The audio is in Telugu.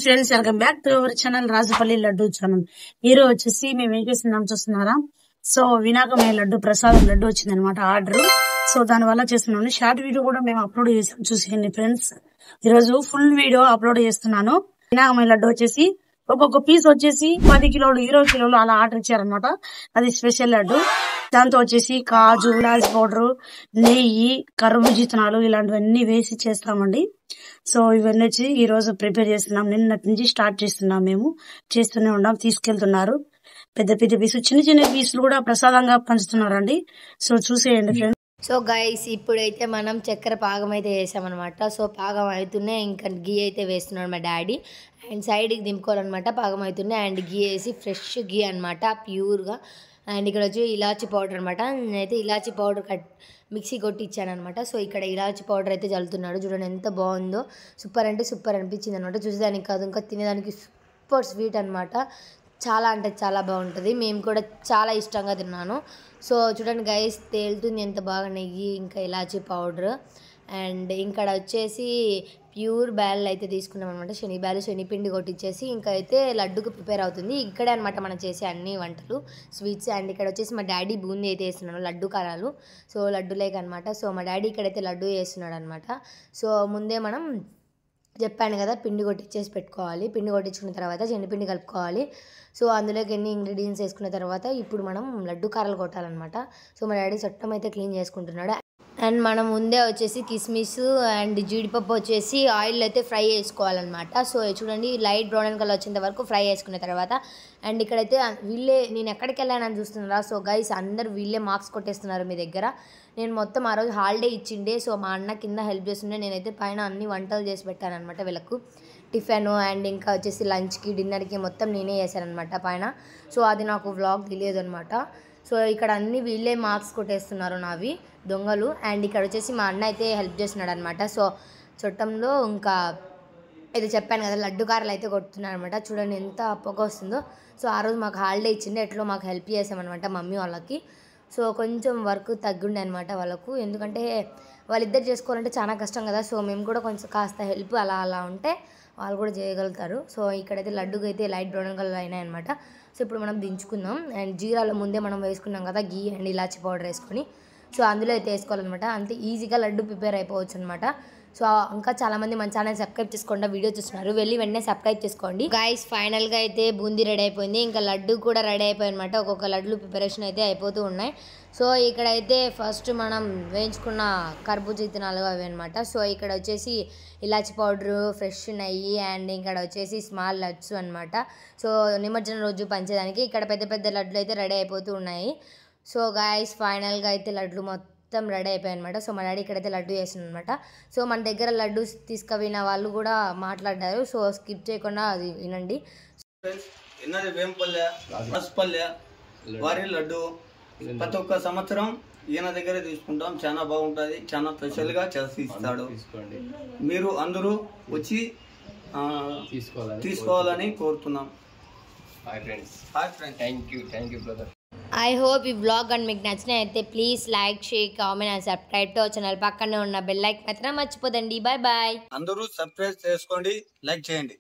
Friends, welcome back to our channel Rajapalli laddu channel. Hero వచ్చేసి మేము ఏం చేస్తున్నాం చూస్తున్నారా? సో వినాయకమయ్య లడ్డు ప్రసాదం లడ్డు వచ్చింది అనమాట ఆర్డర్. సో దాని వల్ల చేస్తున్నాను. షార్ట్ వీడియో కూడా మేము అప్లోడ్ చేసాం, చూసేయండి ఫ్రెండ్స్. ఈరోజు ఫుల్ వీడియో అప్లోడ్ చేస్తున్నాను. వినాయకమయ్య లడ్డు వచ్చేసి ఒక్కొక్క పీస్ వచ్చేసి 10 కిలోలు 20 కిలోలు అలా ఆర్డర్ ఇచ్చారనమాట. అది స్పెషల్ లడ్డు. దాంతో వచ్చేసి కాజు, ఇలాచి పౌడర్, నెయ్యి, కర్బూజా ఇలాంటివన్నీ వేసి చేస్తామండి. సో ఇవన్నీ వచ్చి ఈ రోజు ప్రిపేర్ చేస్తున్నాం. నిన్నటి నుంచి స్టార్ట్ చేస్తున్నాం. మేము చేస్తూనే ఉన్నాం. తీసుకెళ్తున్నారు పెద్ద పెద్ద పీసులు, చిన్న చిన్న పీసులు కూడా ప్రసాదంగా పంచుతున్నారండి. సో చూసేయండి ఫ్రెండ్స్. సో గైస్, ఇప్పుడైతే మనం చక్కెర పాకం అయితే వేసామన్నమాట. సో పాకం అవుతున్నాయి, ఇంకా గీ అయితే వేస్తున్నాడు మా డాడీ. అండ్ సైడ్కి దింపుకోవాలన్నమాట. పాకం అవుతున్నాయి అండ్ గీ వేసి ఫ్రెష్ గీ అనమాట, ప్యూర్గా. అండ్ ఇక్కడ వచ్చి ఇలాచి పౌడర్ అనమాట. నేనైతే ఇలాచి పౌడర్ మిక్సీ కొట్టి ఇచ్చాను అనమాట. సో ఇక్కడ ఇలాచి పౌడర్ అయితే చల్లుతున్నాడు. చూడండి ఎంత బాగుందో, సూపర్ అంటే సూపర్ అనిపించింది అనమాట. చూసేదానికి కాదు, ఇంకా తినేదానికి సూపర్ స్వీట్ అనమాట. చాలా అంటే చాలా బాగుంటుంది. మేము కూడా చాలా ఇష్టంగా తిన్నాను. సో చూడండి గైస్, తేలుతుంది ఎంత బాగా నెయ్యి, ఇంకా ఇలాచి పౌడర్. అండ్ ఇక్కడ వచ్చేసి ప్యూర్ బ్యాల్ అయితే తీసుకున్నాం అనమాట. శనిపిండి కొట్టించేసి ఇంకా అయితే లడ్డుకు ప్రిపేర్ అవుతుంది. ఇక్కడే అనమాట మనం చేసే అన్ని వంటలు, స్వీట్స్. అండ్ ఇక్కడ వచ్చేసి మా డాడీ బూందీ అయితే వేస్తున్నాడు, లడ్డు కారాలు. సో లడ్డు లేక అనమాట. సో మా డాడీ ఇక్కడైతే లడ్డు వేస్తున్నాడు అనమాట. సో ముందే మనం చెప్పాను కదా, పిండి కొట్టించేసి పెట్టుకోవాలి. పిండి కొట్టించుకున్న తర్వాత శనిపిండి కలుపుకోవాలి. సో అందులోకి ఎన్ని ఇంగ్రీడియంట్స్ వేసుకున్న తర్వాత ఇప్పుడు మనం లడ్డు కారాలు కొట్టాలన్నమాట. సో మా డాడీ చట్టం అయితే క్లీన్ చేసుకుంటున్నాడు. అండ్ మనం ముందే వచ్చేసి కిస్మిస్ అండ్ జీడిపప్పు వచ్చేసి ఆయిల్ అయితే ఫ్రై చేసుకోవాలన్నమాట. సో చూడండి, లైట్ బ్రౌన్ కలర్ వచ్చేంత వరకు ఫ్రై చేసుకున్న తర్వాత. అండ్ ఇక్కడైతే నేను ఎక్కడికి వెళ్ళానని చూస్తున్నారా? సో గైస్, అందరు మార్క్స్ కొట్టేస్తున్నారు మీ దగ్గర. నేను మొత్తం ఆ రోజు హాలిడే ఇచ్చిండే. సో మా అన్న కింద హెల్ప్ చేస్తుండే, నేనైతే పైన అన్ని వంటలు చేసి పెట్టాను అనమాట వీళ్ళకు. టిఫిన్ అండ్ ఇంకా వచ్చేసి లంచ్కి, డిన్నర్కి మొత్తం నేనే చేశాను అనమాట పైన. సో అది నాకు వ్లాగ్ తెలియదు అనమాట. సో ఇక్కడ అన్ని వీళ్ళే మార్క్స్ కొట్టేస్తున్నారు నావి, దొంగలు. అండ్ ఇక్కడ వచ్చేసి మా అన్న అయితే హెల్ప్ చేస్తున్నాడు అనమాట. సో చుట్టంలో ఇంకా అయితే చెప్పాను కదా, లడ్డు కారాలు అయితే కొడుతున్నాడు అనమాట. చూడండి ఎంత పొగ వస్తుందో. సో ఆ రోజు మాకు హాలిడే ఇచ్చిండే, ఎట్లో మాకు హెల్ప్ చేసామన్నమాట మమ్మీ వాళ్ళకి. సో కొంచెం వర్క్ తగ్గుండే అనమాట వాళ్ళకు, ఎందుకంటే వాళ్ళిద్దరు చేసుకోవాలంటే చాలా కష్టం కదా. సో మేము కూడా కొంచెం కాస్త హెల్ప్ అలా ఉంటే వాళ్ళు కూడా చేయగలుగుతారు. సో ఇక్కడైతే లడ్డుకు అయితే లైట్ బ్రౌన్ కలర్ అయినాయి అనమాట. సో ఇప్పుడు మనం దించుకుందాం. అండ్ జీరాలో ముందే మనం వేసుకున్నాం కదా గీ అండ్ ఇలాచి పౌడర్ వేసుకొని. సో అందులో అయితే వేసుకోవాలన్నమాట. అంతే ఈజీగా లడ్డు ప్రిపేర్ అయిపోవచ్చు అనమాట. సో ఇంకా చాలామంది మన ఛానల్ సబ్స్క్రైబ్ చేసుకోండి, వీడియో చూస్తున్నారు, వెళ్ళి వెంటనే సబ్స్క్రైబ్ చేసుకోండి గైస్. ఫైనల్గా అయితే బూందీ రెడీ అయిపోయింది, ఇంకా లడ్డు కూడా రెడీ అయిపోయింది అనమాట. ఒక్కొక్క లడ్లు ప్రిపరేషన్ అయితే అయిపోతూ ఉన్నాయి. సో ఇక్కడైతే ఫస్ట్ మనం వేయించుకున్న కర్బూజా విత్తనాలు అవి అనమాట. సో ఇక్కడ వచ్చేసి ఇలాచి పౌడరు, ఫ్రెష్ నెయ్యి అండ్ ఇక్కడ వచ్చేసి స్మాల్ లడ్స్ అనమాట. సో నిమజ్జనం రోజు పంచేదానికి ఇక్కడ పెద్ద పెద్ద లడ్లు అయితే రెడీ అయిపోతూ ఉన్నాయి. సో గాయస్, ఫైనల్గా అయితే లడ్లు మొత్తం రెడీ అయిపోయాయి అనమాట. సో మా డాడీ ఇక్కడైతే లడ్డు చేస్తుంది అనమాట. సో మన దగ్గర లడ్డు తీసుకువిన వాళ్ళు కూడా మాట్లాడారు. సో స్కిప్ చేయకుండా అది వినండి. వారి లడ్డు ప్రతి ఒక్క సంవత్సరం ఈయన దగ్గర తీసుకుంటాం. చాలా బాగుంటుంది, చాలా స్పెషల్గా చేసి ఇస్తాడు. మీరు అందరూ వచ్చి తీసుకోవాలని కోరుతున్నాం. Thank you brother. I hope ఈ బ్లాగ్ అని మీకు నచ్చినైతే please like, share, comment and subscribe to channel. పక్కనే ఉన్న బెల్ ఐకాన్ మాత్రం మర్చిపోదండి. Bye bye. అందరూ సబ్స్క్రైబ్ చేసుకోండి, లైక్ చేయండి.